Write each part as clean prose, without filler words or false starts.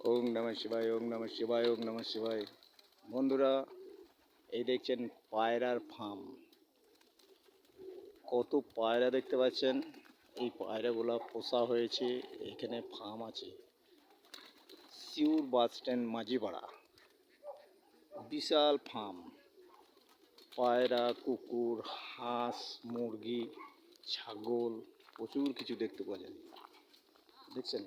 ওম নমঃ শিবায়, ওম নমঃ শিবায়, ওম নমঃ শিবায়। বন্ধুরা, এই দেখছেন পায়রার ফার্ম। কত পায়রা দেখতে পাচ্ছেন। এই পায়রাগুলো পোষা হয়েছে, এখানে ফার্ম আছে। শিউর বাস স্ট্যান্ড মাঝিপাড়া, বিশাল ফার্ম। পায়রা, কুকুর, হাঁস, মুরগি, ছাগল, প্রচুর কিছু দেখতে পাওয়া যায়। দেখছেন?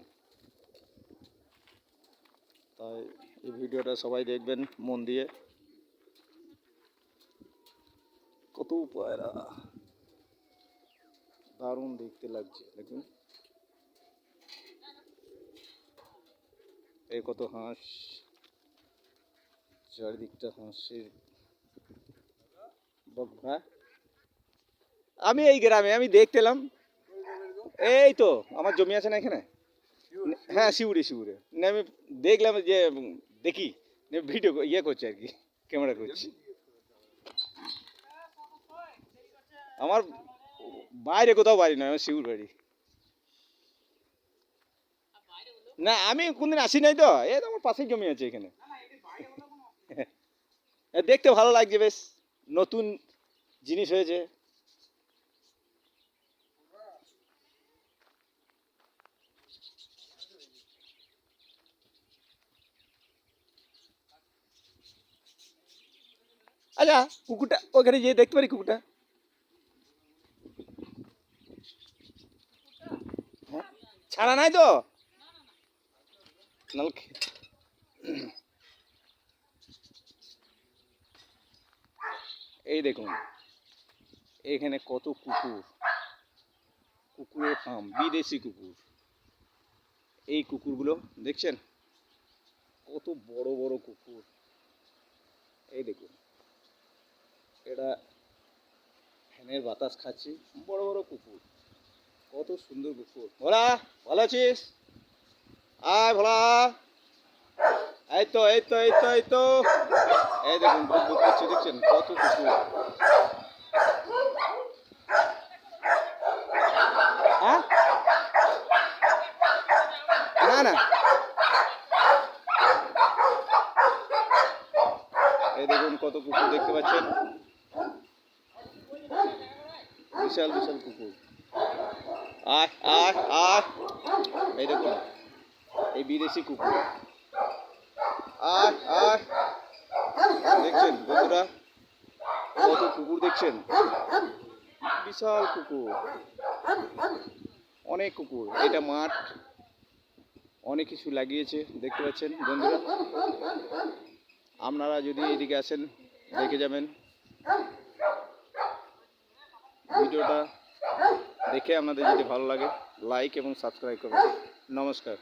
তাই এই ভিডিওটা সবাই দেখবেন মন দিয়ে। কত পায়রা, দারুণ দেখতে লাগছে। দেখুন এই কত হাঁস, চারিদিকটা হাঁসের। হ্যাঁ, আমি এই গ্রামে, আমি দেখতে এলাম। এই তো আমার জমি আছে না এখানে। হ্যাঁ, শিউরে শিউরে না, আমি দেখলাম যে দেখি ভিডিও ইয়ে করছে আর কি, ক্যামেরা করছি। আমার বাইরে কোথাও বাড়ি নয়, আমার শিউর বাড়ি। না, আমি কোনদিন আসি নাই তো, এই তো আমার পাশেই জমি আছে এখানে। দেখতে ভালো লাগছে, বেশ নতুন জিনিস হয়েছে। আচ্ছা, কুকুরটা ওখানে গিয়ে দেখতে পারি কুকুরটা? হ্যাঁ, ছাড়া নাই তো? এই দেখুন এখানে কত কুকুর, কুকুরের ফার্ম, বিদেশি কুকুর। এই কুকুরগুলো দেখছেন কত বড় বড় কুকুর। এই দেখুন, এটা ফ্যানের বাতাস খাচ্ছে, বড় বড় কুকুর, কত সুন্দর কুকুর। ভোলা, ভালো আছিস? আয় ভোলা। এই তো এই তো এই তো এই তো এই দেখুন বুক বুক করছে, দেখছেন কত কুকুর। হ্যাঁ, না না, এই দেখুন কত কুকুর দেখতে পাচ্ছেন, বিশাল বিশাল কুকুর। আয় আয় আয়, এই দেখুন এই বিদেশি কুকুর। আয় আয়, দেখছেন বন্ধুরা কত কুকুর দেখছেন, বিশাল কুকুর, অনেক কুকুর। এটা মাঠ, অনেক কিছু লাগিয়েছে দেখতে পাচ্ছেন বন্ধুরা। আপনারা যদি এদিকে আসেন দেখে যাবেন। ভিডিওটা দেখে আপনাদের যদি ভালো লাগে লাইক এবং সাবস্ক্রাইব করবেন। নমস্কার।